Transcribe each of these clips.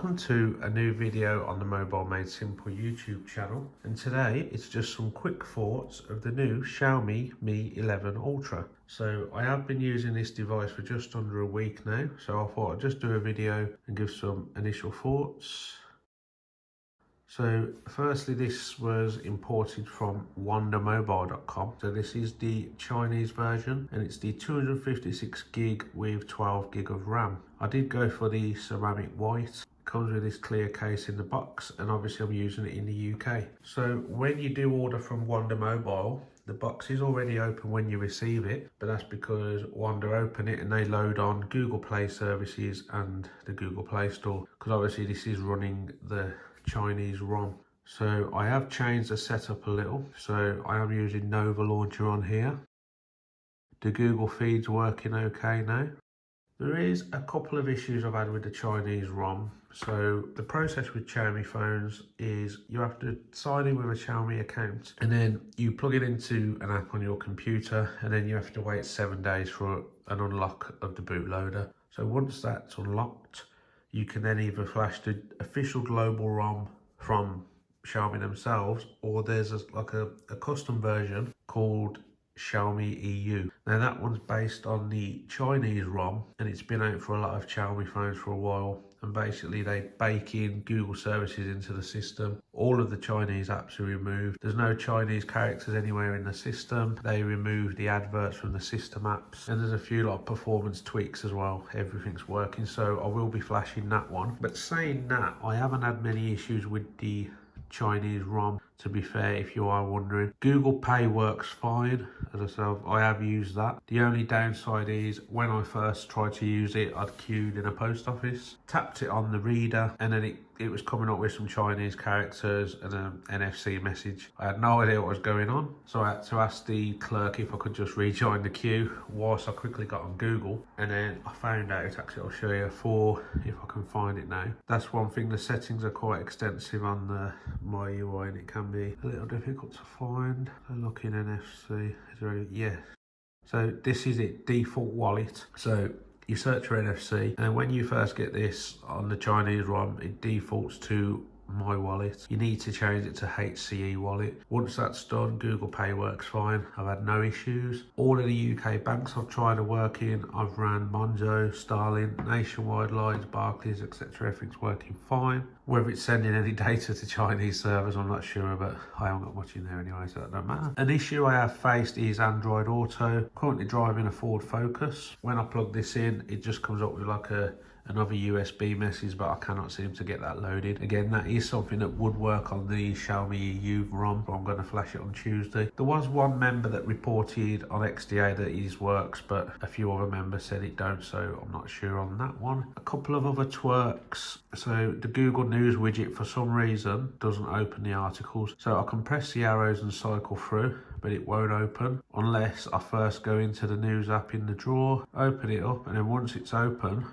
Welcome to a new video on the Mobile Made Simple YouTube channel, and today it's just some quick thoughts of the new Xiaomi Mi 11 Ultra. So I have been using this device for just under a week now, so I thought I'd just do a video and give some initial thoughts. So firstly, this was imported from WondaMobile.com. So this is the Chinese version and it's the 256 gig with 12 gig of RAM. I did go for the ceramic white. Comes with this clear case in the box, and obviously I'm using it in the UK. So when you do order from Wonda Mobile, the box is already open when you receive it, but that's because Wonda open it and they load on Google Play services and the Google Play Store, because obviously this is running the Chinese ROM. So I have changed the setup a little. So I am using Nova Launcher on here. The Google feed's working okay now. There is a couple of issues I've had with the Chinese ROM. So the process with Xiaomi phones is you have to sign in with a Xiaomi account, and then you plug it into an app on your computer, and then you have to wait 7 days for an unlock of the bootloader. So once that's unlocked, you can then either flash the official global ROM from Xiaomi themselves, or there's a custom version called Xiaomi EU. Now that one's based on the Chinese ROM, and it's been out for a lot of Xiaomi phones for a while, and basically they bake in Google services into the system. All of the Chinese apps are removed. There's no Chinese characters anywhere in the system. They remove the adverts from the system apps, and there's a few performance tweaks as well. Everything's working, so I will be flashing that one. But saying that, I haven't had many issues with the Chinese ROM, to be fair, if you are wondering. Google Pay works fine. As I said, I have used that. The only downside is when I first tried to use it, I'd queued in a post office, tapped it on the reader, and then it was coming up with some Chinese characters and an NFC message. I had no idea what was going on, so I had to ask the clerk if I could just rejoin the queue whilst I quickly got on Google, and then I found out, actually I'll show you if I can find it now. That's one thing, the settings are quite extensive on the My UI, and it can be a little difficult to find. So look in NFC, is there any, yeah. So this is it, default wallet. So you search for NFC, and when you first get this on the Chinese ROM, it defaults to My Wallet. You need to change it to HCE Wallet. Once that's done, Google Pay works fine. I've had no issues. All of the UK banks I've tried are working. I've ran Monzo, Starling, Nationwide Lines, Barclays, etc. Everything's working fine. Whether it's sending any data to Chinese servers, I'm not sure, but I haven't got much in there anyway, so that don't matter. An issue I have faced is Android Auto. Currently driving a Ford Focus. When I plug this in, it just comes up with another USB message, but I cannot seem to get that loaded. Again, that is something that would work on the Xiaomi EU ROM, but I'm going to flash it on Tuesday. There was one member that reported on XDA that his works, but a few other members said it don't, so I'm not sure on that one. A couple of other twerks. So the Google News widget, for some reason, doesn't open the articles. So I can press the arrows and cycle through, but it won't open unless I first go into the news app in the drawer, open it up, and then once it's open,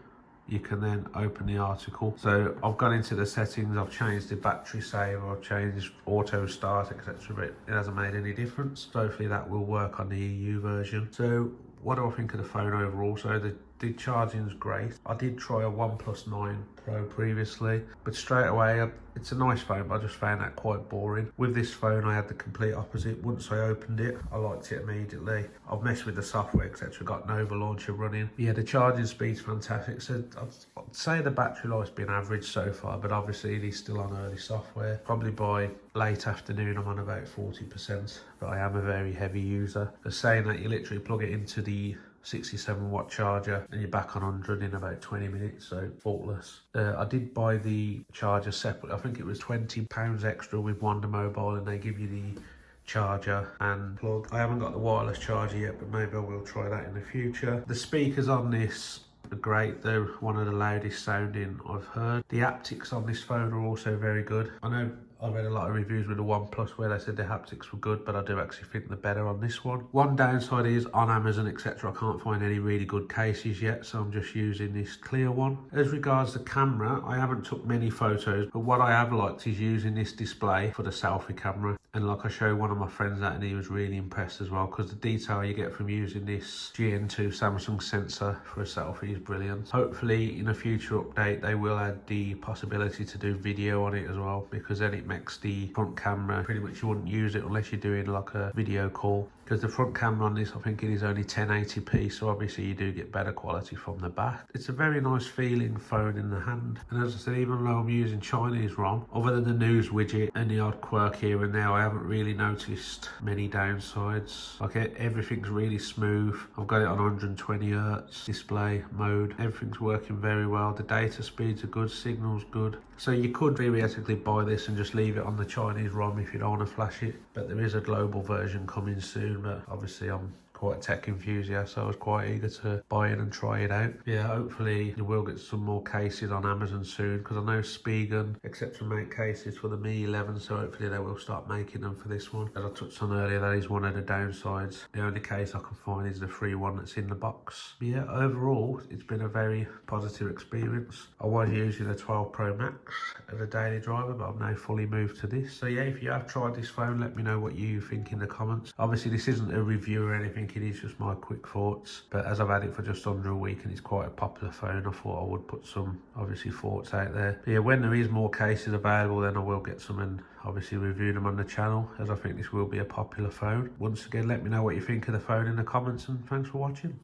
you can then open the article. So I've gone into the settings, I've changed the battery save, I've changed auto start, etc., but it hasn't made any difference. So hopefully that will work on the EU version. So what do I think of the phone overall? So the charging's great. I did try a OnePlus 9 Pro previously, but straight away, it's a nice phone, but I just found that quite boring. With this phone, I had the complete opposite. Once I opened it, I liked it immediately. I've messed with the software, etc., got Nova Launcher running. Yeah, the charging speed's fantastic. So I'd say the battery life's been average so far, but obviously it is still on early software. Probably by late afternoon, I'm on about 40%, but I am a very heavy user. The saying that you literally plug it into the 67 watt charger and you're back on 100 in about 20 minutes, so faultless. I did buy the charger separately. I think it was £20 extra with Wonda Mobile, and they give you the charger and plug. I haven't got the wireless charger yet, but maybe I will try that in the future. The speakers on this are great. They're one of the loudest sounding I've heard. The haptics on this phone are also very good. I know I read a lot of reviews with the OnePlus where they said the haptics were good, but I do actually think they're better on this one. One downside is on Amazon, etc., I can't find any really good cases yet, so I'm just using this clear one. As regards the camera, I haven't took many photos, but what I have liked is using this display for the selfie camera. And like I showed one of my friends that and he was really impressed as well, because the detail you get from using this GN2 Samsung sensor for a selfie is brilliant. Hopefully in a future update they will add the possibility to do video on it as well, because then it makes the front camera, pretty much you wouldn't use it unless you're doing like a video call, because the front camera on this, I think it is only 1080p, so obviously you do get better quality from the back. It's a very nice feeling phone in the hand, and as I said, even though I'm using Chinese ROM, other than the news widget and the odd quirk here and there, I haven't really noticed many downsides. Like everything's really smooth. I've got it on 120Hz display mode. Everything's working very well. The data speeds are good, signal's good. So you could theoretically buy this and just leave it on the Chinese ROM if you don't want to flash it, but there is a global version coming soon, but obviously I'm quite a tech enthusiast, so I was quite eager to buy it and try it out. Yeah, hopefully you will get some more cases on Amazon soon, because I know Spigen accepts to make cases for the Mi 11, so hopefully they will start making them for this one. As I touched on earlier, that is one of the downsides. The only case I can find is the free one that's in the box. But yeah, overall it's been a very positive experience. I was using a 12 Pro Max as a daily driver, but I've now fully moved to this. So yeah, if you have tried this phone, let me know what you think in the comments. Obviously this isn't a review or anything, it is just my quick thoughts, but as I've had it for just under a week and it's quite a popular phone, I thought I would put some obviously thoughts out there. But yeah, when there is more cases available, then I will get some and obviously review them on the channel, as I think this will be a popular phone. Once again, let me know what you think of the phone in the comments, and thanks for watching.